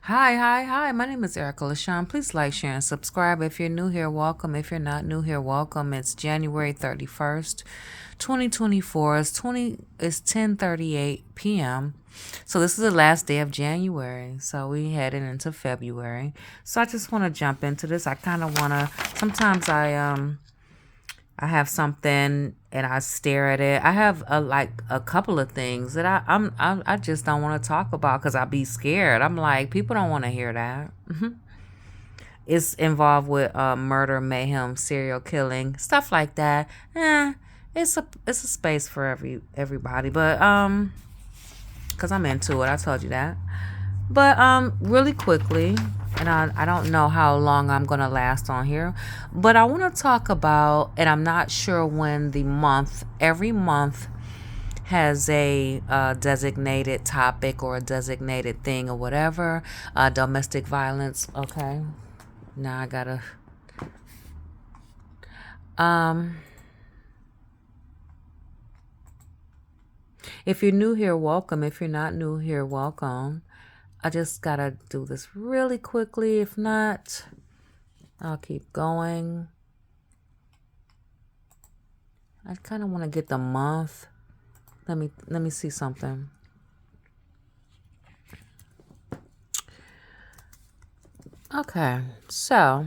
Hi. My name is Erica LaShawn. Please like, share, and subscribe. If you're new here, welcome. If you're not new here, welcome. It's January 31st, 2024. It's 10:38 p.m. So this is the last day of January. So we heading into February. So I just want to jump into this. I kind of want to sometimes I have something and I stare at it. I have a couple of things that I just don't want to talk about because I be scared. I'm like, people don't want to hear that. It's involved with murder, mayhem, serial killing, stuff like that. It's a space for everybody, but because I'm into it. I told you that. But really quickly, and I don't know how long I'm gonna last on here, but I want to talk about, and I'm not sure when every month has a designated topic or a designated thing or whatever. Domestic violence. Okay, now I gotta. If you're new here, welcome. If you're not new here, welcome. I just gotta do this really quickly. If not, I'll keep going. I kind of want to get the month. Let me see something. Okay, so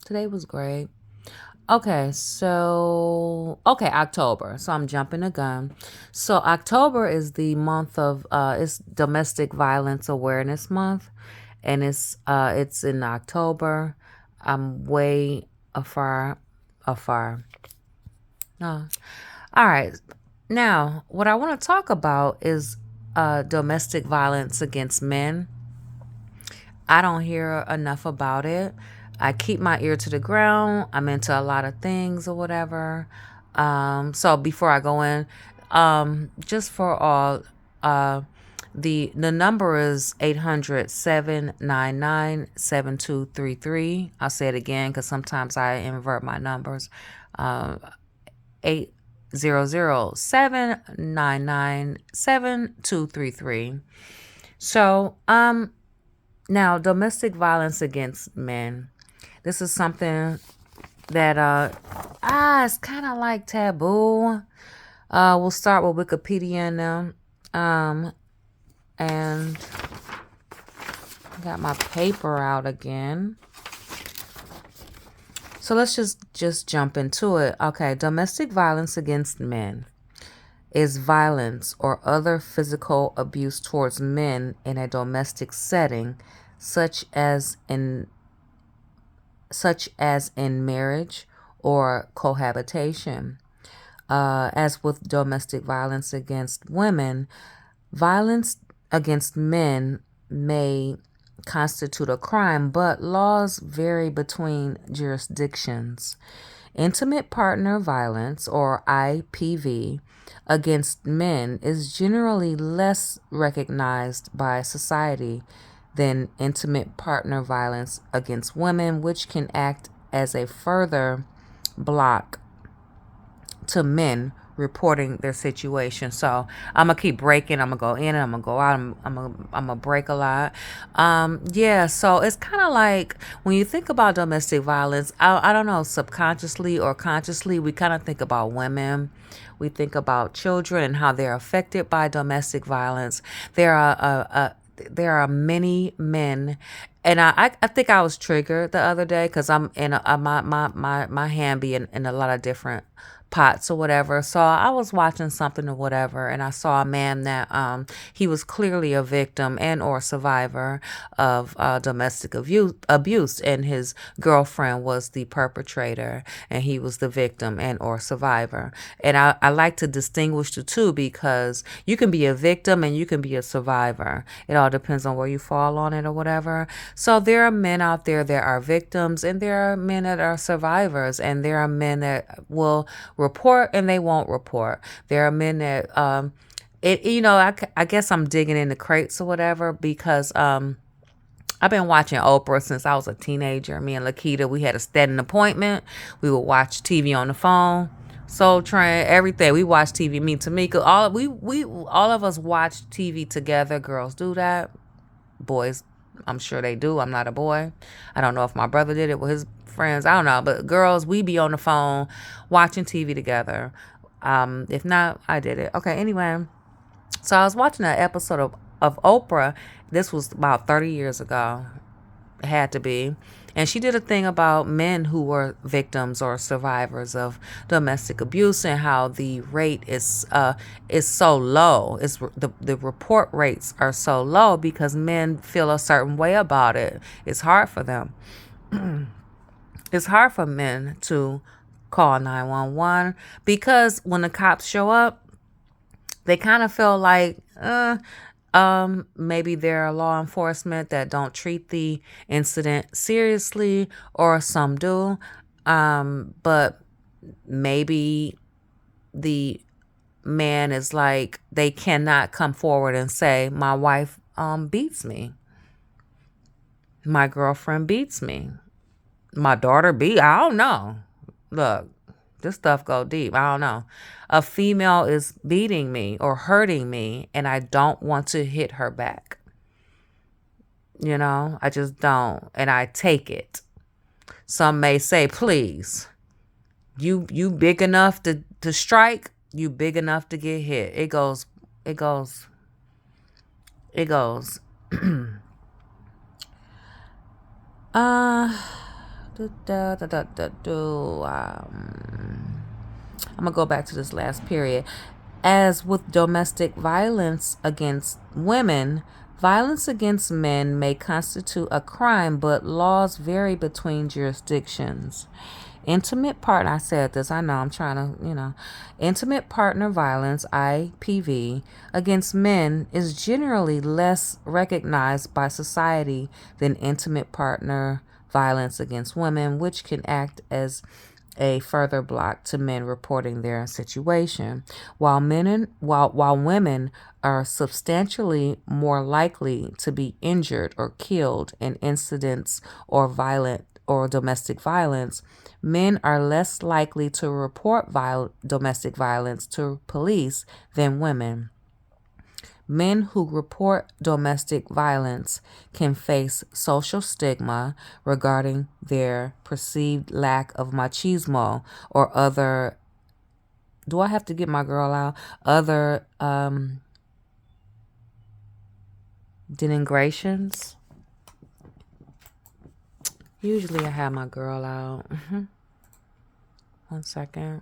today was great. Okay, October. So I'm jumping the gun. So October is the month of it's Domestic Violence Awareness Month, and it's in October. I'm way afar. No. All right. Now, what I want to talk about is domestic violence against men. I don't hear enough about it. I keep my ear to the ground. I'm into a lot of things or whatever. So before I go in, just for all, the number is 800-799-7233. I'll say it again because sometimes I invert my numbers. 800-799-7233. So, now domestic violence against men. This is something that it's kind of like taboo. We'll start with Wikipedia now. And I got my paper out again. So let's just jump into it. Okay, domestic violence against men is violence or other physical abuse towards men in a domestic setting, such as in marriage or cohabitation. As with domestic violence against women, violence against men may constitute a crime, but laws vary between jurisdictions. Intimate partner violence, or IPV, against men is generally less recognized by society than intimate partner violence against women, which can act as a further block to men reporting their situation. So I'm gonna keep breaking. I'm gonna go in and I'm gonna go out. I'm gonna break a lot. Yeah. So it's kind of like when you think about domestic violence, I don't know, subconsciously or consciously, we kind of think about women. We think about children and how they're affected by domestic violence. There are many men, and I think I was triggered the other day because I'm in my hand be in a lot of different pots or whatever. So I was watching something or whatever, and I saw a man that he was clearly a victim and or survivor of domestic abuse, and his girlfriend was the perpetrator, and he was the victim and or survivor. And I like to distinguish the two because you can be a victim and you can be a survivor. It all depends on where you fall on it or whatever. So there are men out there that are victims, and there are men that are survivors, and there are men that will report and they won't report. There are men that I guess I'm digging in the crates or whatever because I've been watching Oprah since I was a teenager. Me and Lakita, we had a steady appointment. We would watch TV on the phone. Soul Train, everything. We watch TV. Me, Tamika, all of us watch TV together. Girls do that. Boys, I'm sure they do. I'm not a boy. I don't know if my brother did it with his friends. I don't know. But girls, we be on the phone watching TV together. If not, I did it. Okay, anyway. So I was watching an episode of Oprah. This was about 30 years ago. It had to be. And she did a thing about men who were victims or survivors of domestic abuse and how the rate is so low. The report rates are so low because men feel a certain way about it. It's hard for them. It's hard for men to call 911 because when the cops show up, they kind of feel like maybe they're law enforcement that don't treat the incident seriously, or some do. But maybe the man is like, they cannot come forward and say, my wife beats me. My girlfriend beats me. My daughter I don't know. Look, this stuff go deep. I don't know. A female is beating me or hurting me, and I don't want to hit her back. You know, I just don't. And I take it. Some may say, please, you big enough to strike, you big enough to get hit. It goes. I'm gonna go back to this last period. As with domestic violence against women, violence against men may constitute a crime, but laws vary between jurisdictions. Intimate partner, I said this, I know, I'm trying to, intimate partner violence, IPV, against men is generally less recognized by society than intimate partner violence against women, which can act as a further block to men reporting their situation. While women are substantially more likely to be injured or killed in incidents or domestic violence, men are less likely to report domestic violence to police than women. Men who report domestic violence can face social stigma regarding their perceived lack of machismo or other, do I have to get my girl out? Other denigrations. Usually I have my girl out. 1 second.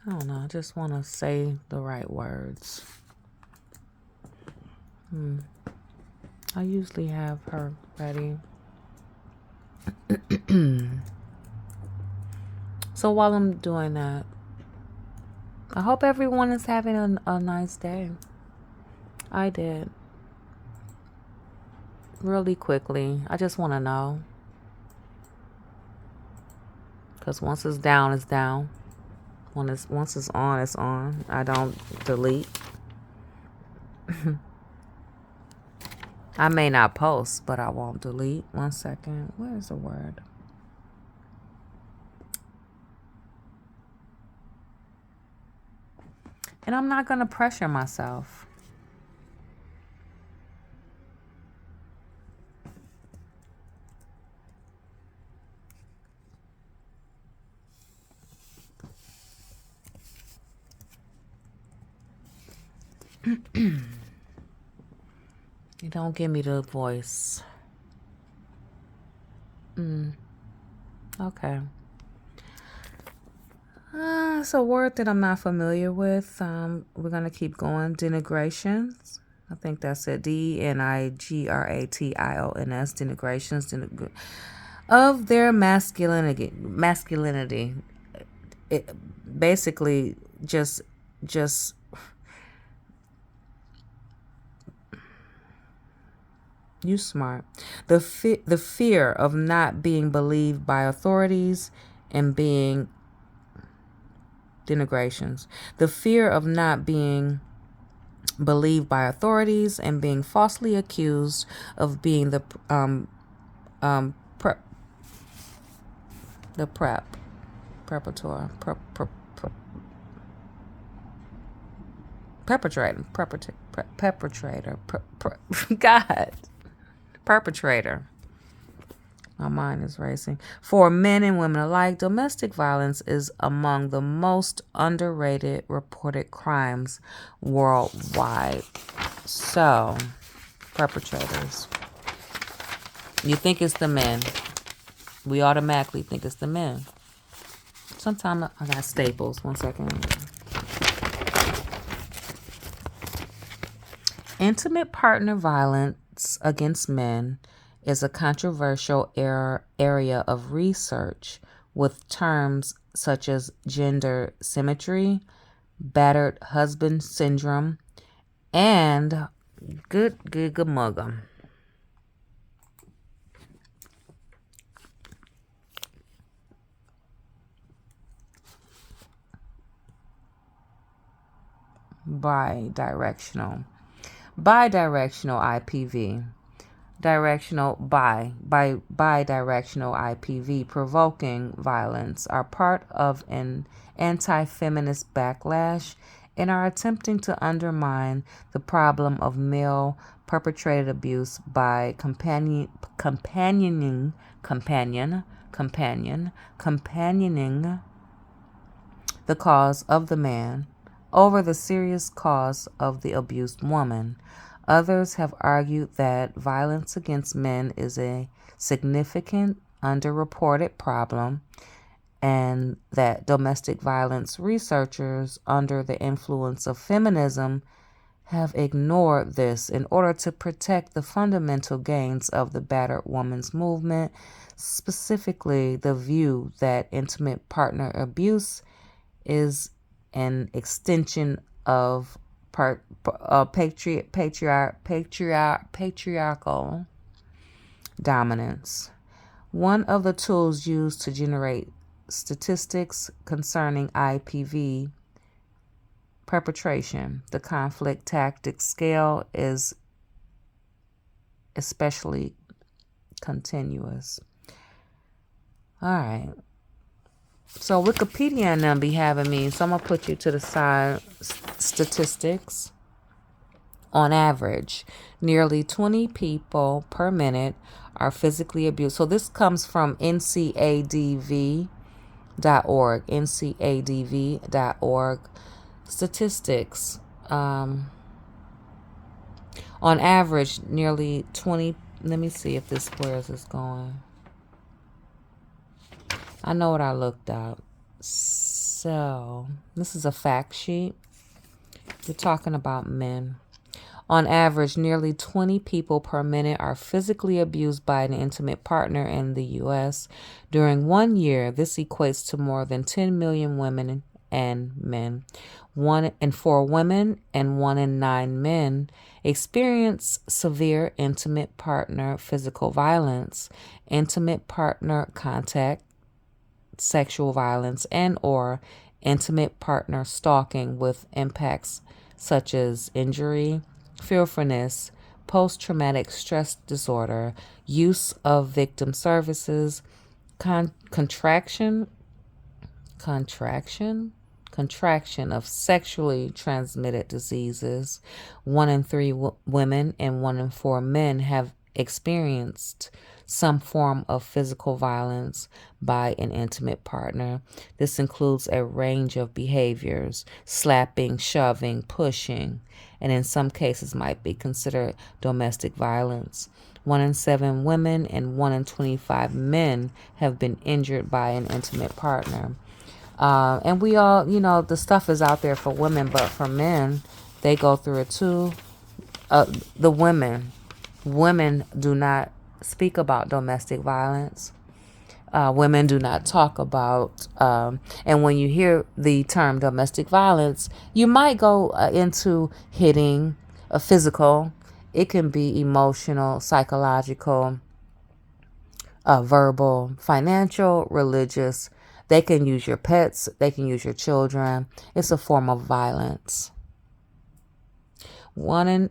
I don't know. I just want to say the right words. I usually have her ready. So while I'm doing that, I hope everyone is having a nice day. I did. Really quickly. I just want to know. Because once it's down, it's down. Once it's on, it's on. I don't delete. I may not post, but I won't delete. 1 second. Where is the word? And I'm not going to pressure myself. You don't give me the voice. Okay. It's a word that I'm not familiar with. We're going to keep going. Denigrations. I think that's it. Denigrations. Denigrations. Of their masculinity. It basically just you smart. The fear of not being believed by authorities and being denigrations. The fear of not being believed by authorities and being falsely accused of being the prep. perpetrator, God, perpetrator. My mind is racing. For men and women alike, domestic violence is among the most underrated reported crimes worldwide. So, perpetrators. You think it's the men. We automatically think it's the men. Sometimes I got staples. 1 second. Intimate partner violence against men is a controversial area of research with terms such as gender symmetry, battered husband syndrome, and good mugga. Bidirectional IPV. Bidirectional IPV provoking violence are part of an anti-feminist backlash and are attempting to undermine the problem of male perpetrated abuse by companioning the cause of the man over the serious cause of the abused woman. Others have argued that violence against men is a significant underreported problem and that domestic violence researchers under the influence of feminism have ignored this in order to protect the fundamental gains of the battered woman's movement, specifically the view that intimate partner abuse is an extension of patriarchal dominance. One of the tools used to generate statistics concerning IPV perpetration, the conflict tactics scale, is especially continuous. All right. So Wikipedia and them be having me, so I'm going to put you to the side. Statistics. On average, nearly 20 people per minute are physically abused. So this comes from ncadv.org. ncadv.org. Statistics. On average, nearly 20. Let me see if this where is this going. I know what I looked up. So, this is a fact sheet. We're talking about men. On average, nearly 20 people per minute are physically abused by an intimate partner in the U.S. During 1 year, this equates to more than 10 million women and men. 1 in 4 women and 1 in 9 men experience severe intimate partner physical violence, intimate partner contact, sexual violence, and or intimate partner stalking with impacts such as injury, fearfulness, post-traumatic stress disorder, use of victim services, contraction of sexually transmitted diseases. 1 in 3 women and 1 in 4 men have experienced some form of physical violence by an intimate partner. This includes a range of behaviors: slapping, shoving, pushing, and in some cases might be considered domestic violence. 1 in 7 women and 1 in 25 men have been injured by an intimate partner. And we all, the stuff is out there for women, but for men, they go through it too. The women do not speak about domestic violence. Women do not talk about, and when you hear the term domestic violence, you might go into hitting, physical. It can be emotional, psychological, verbal, financial, religious. They can use your pets. They can use your children. It's a form of violence. 1 in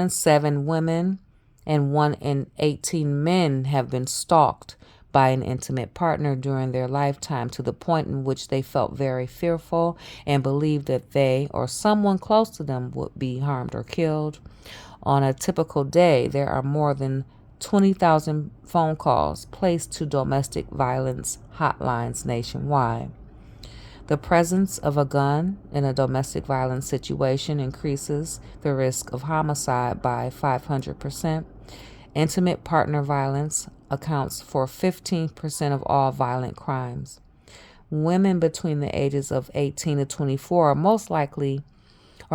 7 women and 1 in 18 men have been stalked by an intimate partner during their lifetime to the point in which they felt very fearful and believed that they or someone close to them would be harmed or killed. On a typical day, there are more than 20,000 phone calls placed to domestic violence hotlines nationwide. The presence of a gun in a domestic violence situation increases the risk of homicide by 500%. Intimate partner violence accounts for 15% of all violent crimes. Women between the ages of 18 to 24 are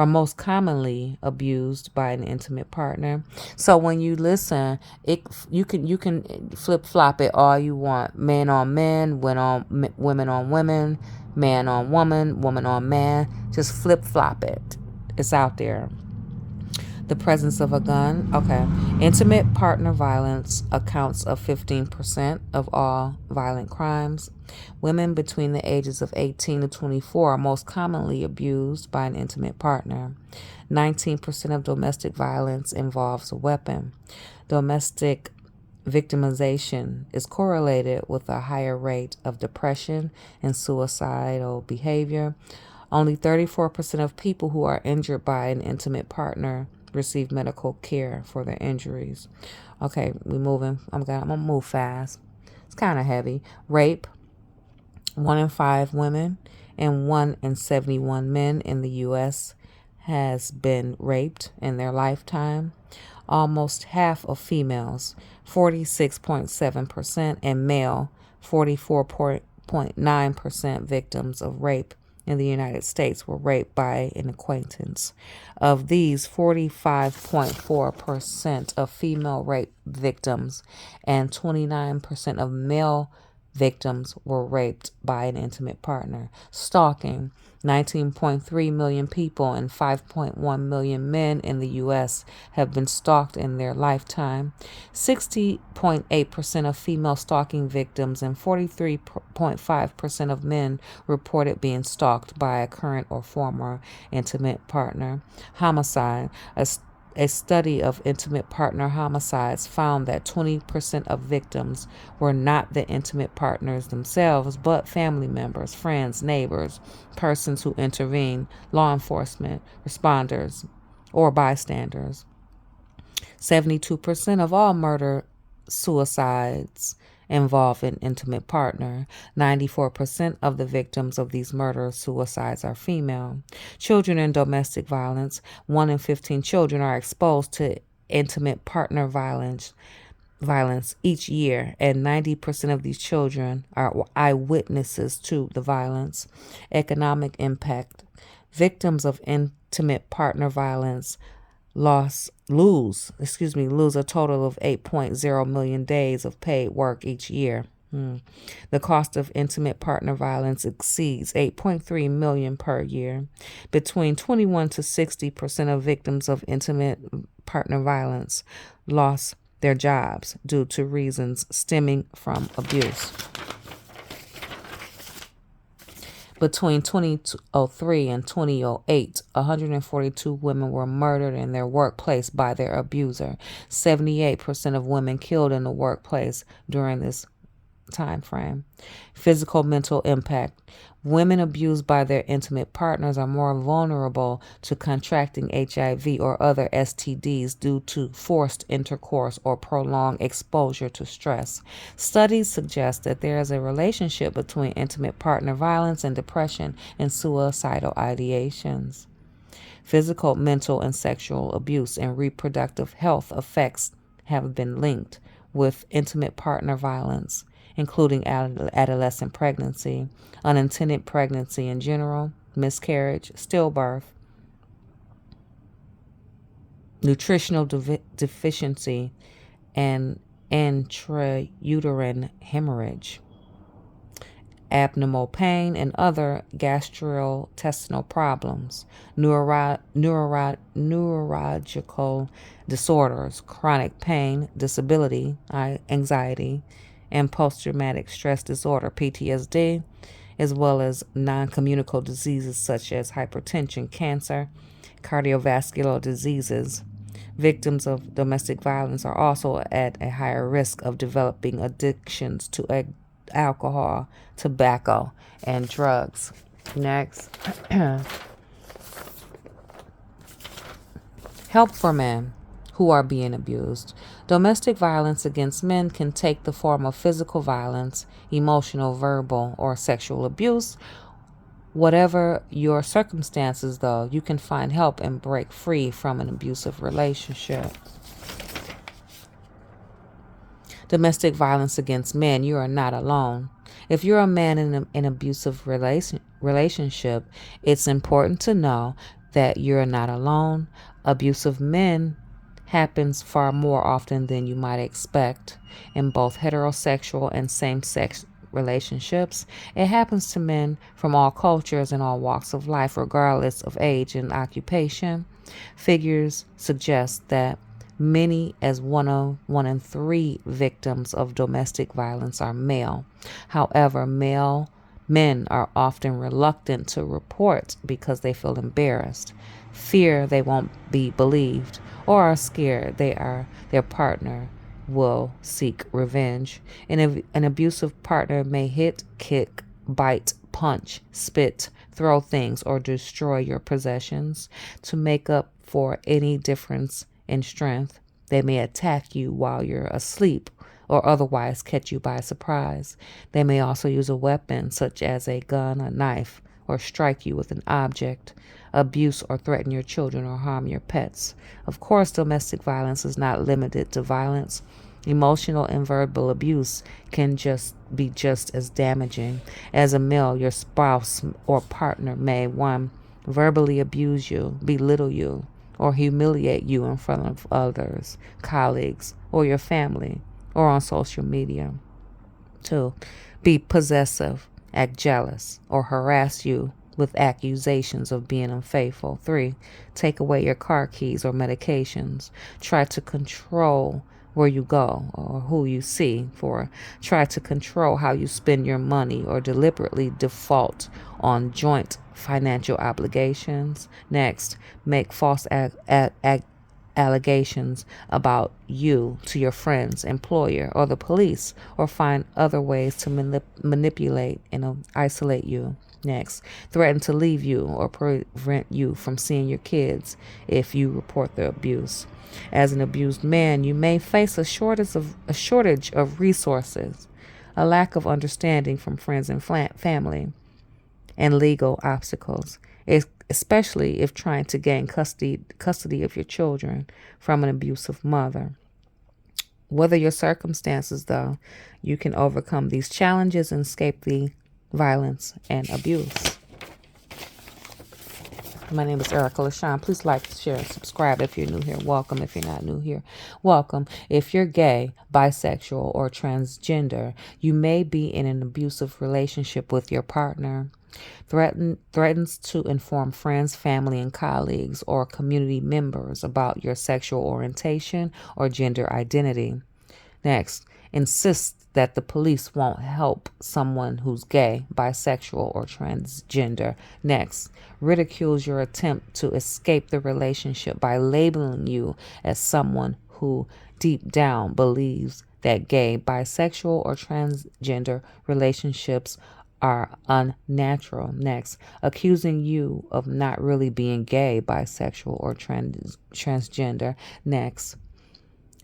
most commonly abused by an intimate partner. So when you listen, you can flip flop it all you want. Men on men, women on women, man on woman on man. Just flip flop it. It's out there. The presence of a gun. Okay. Intimate partner violence accounts of 15% of all violent crimes. Women between the ages of 18 to 24 are most commonly abused by an intimate partner. 19% of domestic violence involves a weapon. Domestic victimization is correlated with a higher rate of depression and suicidal behavior. Only 34% of people who are injured by an intimate partner receive medical care for their injuries. Okay, we moving. I'm gonna move fast. It's kind of heavy. Rape. 1 in 5 women and 1 in 71 men in the U.S. has been raped in their lifetime. Almost half of females, 46.7%, and male, 44.9% victims of rape in the United States were raped by an acquaintance. Of these, 45.4% of female rape victims and 29% of male victims were raped by an intimate partner. Stalking. 19.3 million people and 5.1 million men in the U.S. have been stalked in their lifetime. 60.8% of female stalking victims and 43.5% of men reported being stalked by a current or former intimate partner. Homicide. A study of intimate partner homicides found that 20% of victims were not the intimate partners themselves, but family members, friends, neighbors, persons who intervened, law enforcement, responders, or bystanders. 72% of all murder suicides involve an intimate partner. 94% of the victims of these murder suicides are female. Children in domestic violence. 1 in 15 children are exposed to intimate partner violence each year, and 90% of these children are eyewitnesses to the violence. Economic impact. Victims of intimate partner violence lose a total of 8.0 million days of paid work each year. The cost of intimate partner violence exceeds 8.3 million per year. Between 21 to 60% of victims of intimate partner violence lost their jobs due to reasons stemming from abuse. Between 2003 and 2008, 142 women were murdered in their workplace by their abuser. 78% of women killed in the workplace during this time frame. Physical mental impact. Women abused by their intimate partners are more vulnerable to contracting HIV or other STDs due to forced intercourse or prolonged exposure to stress. Studies suggest that there is a relationship between intimate partner violence and depression and suicidal ideations. Physical, mental, and sexual abuse and reproductive health effects have been linked with intimate partner violence, including adolescent pregnancy, unintended pregnancy in general, miscarriage, stillbirth, nutritional deficiency, and intrauterine hemorrhage, abdominal pain, and other gastrointestinal problems, neurological disorders, chronic pain, disability, anxiety, and post-traumatic stress disorder, PTSD, as well as non-communicable diseases such as hypertension, cancer, cardiovascular diseases, Victims of domestic violence are also at a higher risk of developing addictions to alcohol, tobacco, and drugs. Next, help for men who are being abused. Domestic violence against men can take the form of physical violence, emotional, verbal, or sexual abuse. Whatever your circumstances, though, you can find help and break free from an abusive relationship. Domestic violence against men, you are not alone. If you're a man in an abusive relationship, it's important to know that you're not alone. Abusive men happens far more often than you might expect in both heterosexual and same-sex relationships. It happens to men from all cultures and all walks of life, regardless of age and occupation. Figures suggest that many as one in three victims of domestic violence are male. However, male men are often reluctant to report because they feel embarrassed, fear they won't be believed, or are scared their partner will seek revenge. An abusive partner may hit, kick, bite, punch, spit, throw things, or destroy your possessions to make up for any difference in strength. They may attack you while you're asleep or otherwise catch you by surprise. They may also use a weapon such as a gun, a knife, or strike you with an object, abuse or threaten your children or harm your pets. Of course, domestic violence is not limited to violence. Emotional and verbal abuse can be just as damaging. As a male, your spouse or partner may, one, verbally abuse you, belittle you, or humiliate you in front of others, colleagues, or your family, or on social media. 2, be possessive, act jealous, or harass you with accusations of being unfaithful. 3, take away your car keys or medications. Try to control where you go or who you see. 4, try to control how you spend your money or deliberately default on joint financial obligations. Next, make false allegations about you to your friends, employer, or the police, or find other ways to manipulate and isolate you. Next, threaten to leave you or prevent you from seeing your kids if you report the abuse. As an abused man, you may face a shortage of resources, a lack of understanding from friends and family, and legal obstacles, especially if trying to gain custody of your children from an abusive mother. Whether your circumstances, though, you can overcome these challenges and escape the violence and abuse. My name is Erica LaShawn. Please like, share, and subscribe if you're new here. Welcome. If you're not new here, welcome. If you're gay, bisexual, or transgender, you may be in an abusive relationship with your partner. Threatens to inform friends, family, and colleagues or community members about your sexual orientation or gender identity. Next, insists that the police won't help someone who's gay, bisexual, or transgender. Next, ridicules your attempt to escape the relationship by labeling you as someone who deep down believes that gay, bisexual, or transgender relationships are unnatural. Next, accusing you of not really being gay, bisexual, or transgender. Next,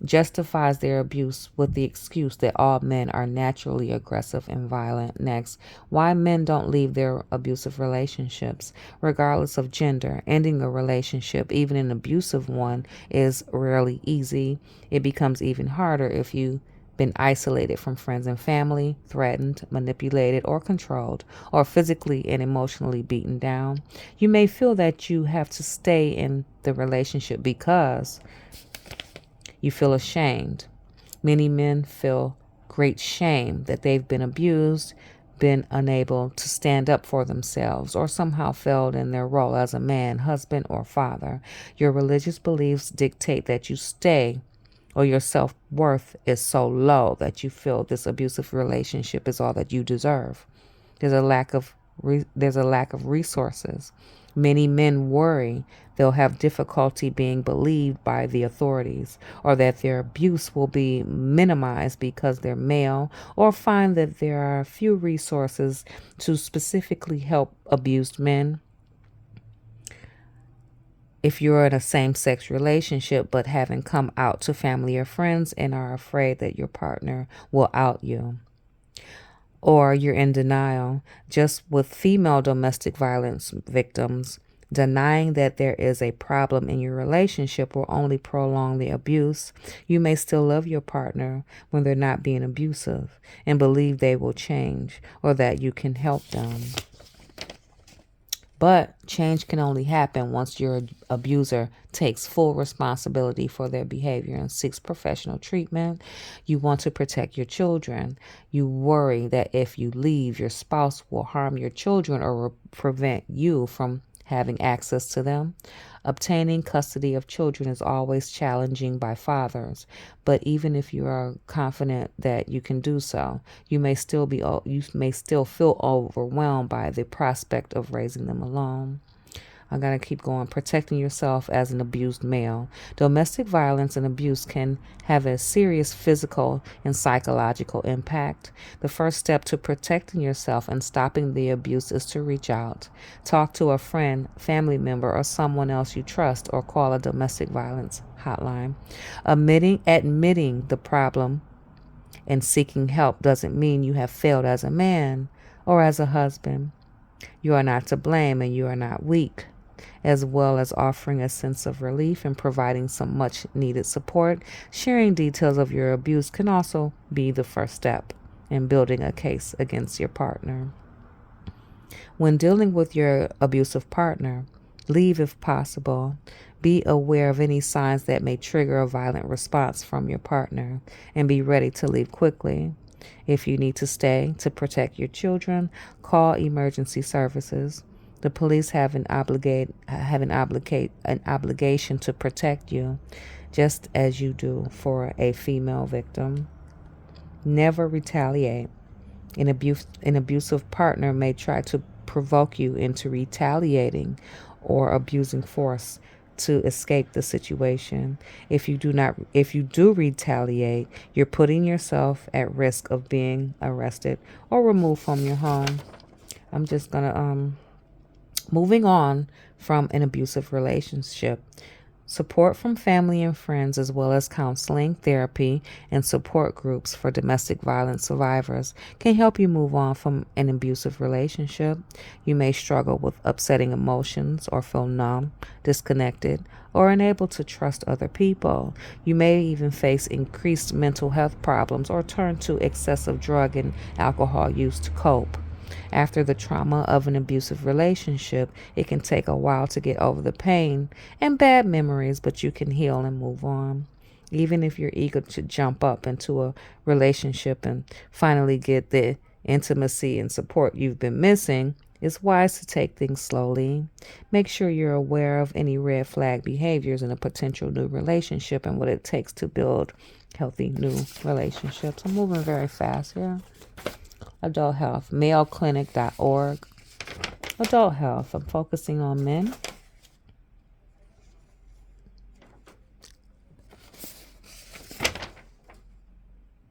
justifies their abuse with the excuse that all men are naturally aggressive and violent. Next, why men don't leave their abusive relationships. Regardless of gender, ending a relationship, even an abusive one, is rarely easy. It becomes even harder if you've been isolated from friends and family, threatened, manipulated, or controlled, or physically and emotionally beaten down. You may feel that you have to stay in the relationship because you feel ashamed. Many men feel great shame that they've been abused, been unable to stand up for themselves, or somehow failed in their role as a man, husband, or father. Your religious beliefs dictate that you stay, or your self-worth is so low that you feel this abusive relationship is all that you deserve. There's a lack of resources. Many men worry they'll have difficulty being believed by the authorities, or that their abuse will be minimized because they're male, or find that there are few resources to specifically help abused men. If you're in a same sex relationship but haven't come out to family or friends and are afraid that your partner will out you, or you're in denial, just with female domestic violence victims, denying that there is a problem in your relationship will only prolong the abuse. You may still love your partner when they're not being abusive and believe they will change or that you can help them. But change can only happen once your abuser takes full responsibility for their behavior and seeks professional treatment. You want to protect your children. You worry that if you leave, your spouse will harm your children or prevent you from having access to them. Obtaining custody of children is always challenging by fathers, but even if you are confident that you can do so, you may still feel overwhelmed by the prospect of raising them alone. I gotta keep going. Protecting yourself as an abused male. Domestic violence and abuse can have a serious physical and psychological impact. The first step to protecting yourself and stopping the abuse is to reach out. Talk to a friend, family member, or someone else you trust, or call a domestic violence hotline. Admitting the problem and seeking help doesn't mean you have failed as a man or as a husband. You are not to blame and you are not weak. As well as offering a sense of relief and providing some much needed support, sharing details of your abuse can also be the first step in building a case against your partner. When dealing with your abusive partner, leave if possible. Be aware of any signs that may trigger a violent response from your partner and be ready to leave quickly. If you need to stay to protect your children, call emergency services. The police have an obligation to protect you, just as you do for a female victim. Never retaliate. An abusive partner may try to provoke you into retaliating or abusing force to escape the situation. If you do retaliate, you're putting yourself at risk of being arrested or removed from your home. I'm just gonna moving on from an abusive relationship. Support from family and friends, as well as counseling, therapy, and support groups for domestic violence survivors, can help you move on from an abusive relationship. You may struggle with upsetting emotions or feel numb, disconnected, or unable to trust other people. You may even face increased mental health problems or turn to excessive drug and alcohol use to cope. After the trauma of an abusive relationship, it can take a while to get over the pain and bad memories, but you can heal and move on. Even if you're eager to jump up into a relationship and finally get the intimacy and support you've been missing, it's wise to take things slowly. Make sure you're aware of any red flag behaviors in a potential new relationship and what it takes to build healthy new relationships. I'm moving very fast here. Adult health, mayoclinic.org. Adult health, I'm focusing on men.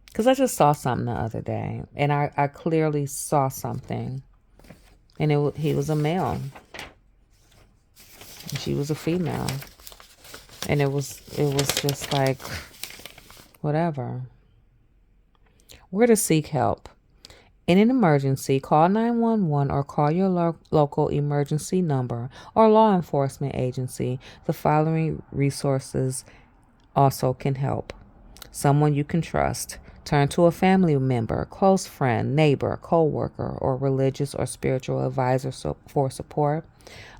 Because I just saw something the other day, and I clearly saw something, and he was a male, and she was a female, and it was just like, whatever. Where to seek help. In an emergency, call 911 or call your local emergency number or law enforcement agency. The following resources also can help. Someone you can trust. Turn to a family member, close friend, neighbor, co-worker, or religious or spiritual advisor for support.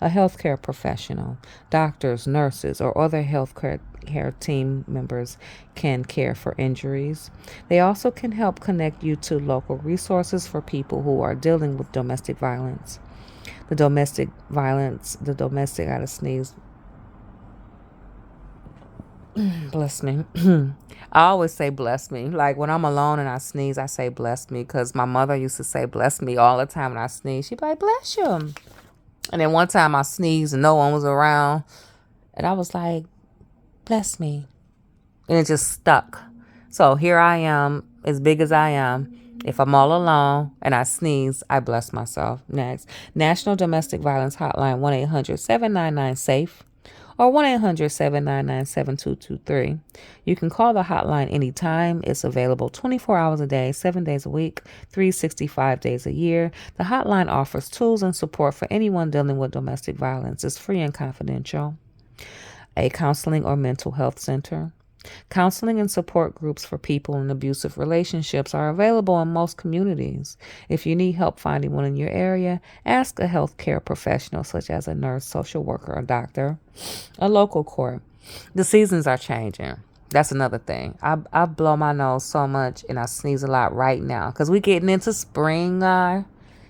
A healthcare professional, doctors, nurses, or other healthcare team members can care for injuries. They also can help connect you to local resources for people who are dealing with domestic violence. The domestic, I gotta sneeze. Bless me. I always say bless me. Like when I'm alone and I sneeze, I say bless me because my mother used to say bless me all the time when I sneeze. She'd be like, bless you. And then one time I sneezed and no one was around. And I was like, bless me. And it just stuck. So here I am, as big as I am. If I'm all alone and I sneeze, I bless myself. Next, National Domestic Violence Hotline, 1-800-799-SAFE or 1-800-799-7223. You can call the hotline anytime. It's available 24 hours a day, 7 days a week, 365 days a year. The hotline offers tools and support for anyone dealing with domestic violence. It's free and confidential. A counseling or mental health center. Counseling and support groups for people in abusive relationships are available in most communities. If you need help finding one in your area, ask a healthcare professional such as a nurse, social worker, or doctor. A local court. The seasons are changing. That's another thing. I blow my nose so much and I sneeze a lot right now because we're getting into spring.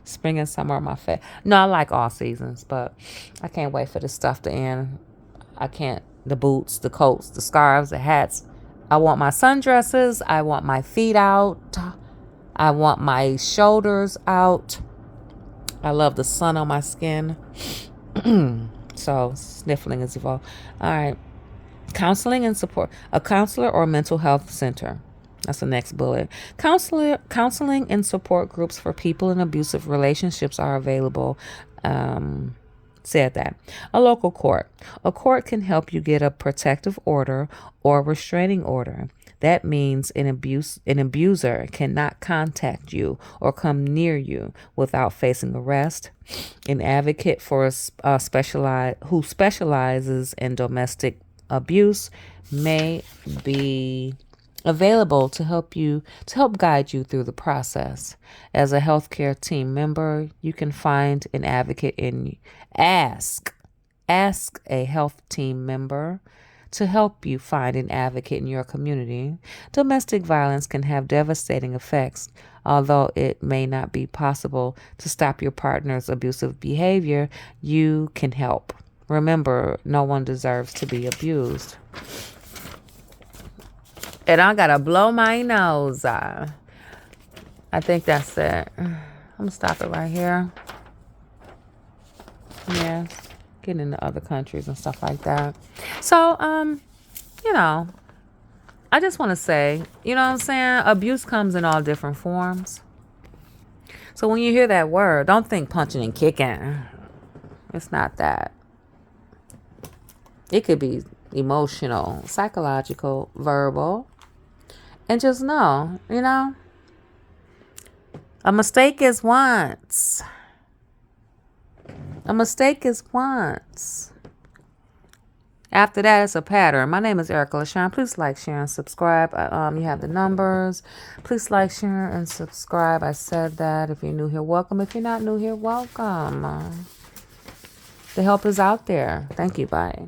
Spring and summer are my favorite. No, I like all seasons, but I can't wait for this stuff to end. I can't. The boots, the coats, the scarves, the hats. I want my sundresses. I want my feet out. I want my shoulders out. I love the sun on my skin. So sniffling is evolved. All right. Counseling and support. A counselor or mental health center. That's the next bullet. Counseling and support groups for people in abusive relationships are available. Said that. A local court. A court can help you get a protective order or restraining order. That means an abuser cannot contact you or come near you without facing arrest. An advocate for who specializes in domestic abuse may be available to help guide you through the process. As a healthcare team member, you can find an advocate in ask a health team member to help you find an advocate in your community. Domestic violence can have devastating effects. Although it may not be possible to stop your partner's abusive behavior, you can help. Remember, no one deserves to be abused. And I gotta blow my nose. I think that's it. I'm gonna stop it right here. Yes. Getting into other countries and stuff like that. So, I just want to say, you know what I'm saying? Abuse comes in all different forms. So when you hear that word, don't think punching and kicking. It's not that. It could be emotional, psychological, verbal. And just know, a mistake is once. A mistake is once. After that, it's a pattern. My name is Erica LaShawn. Please like, share, and subscribe. You have the numbers. Please like, share, and subscribe. I said that. If you're new here, welcome. If you're not new here, welcome. The help is out there. Thank you. Bye.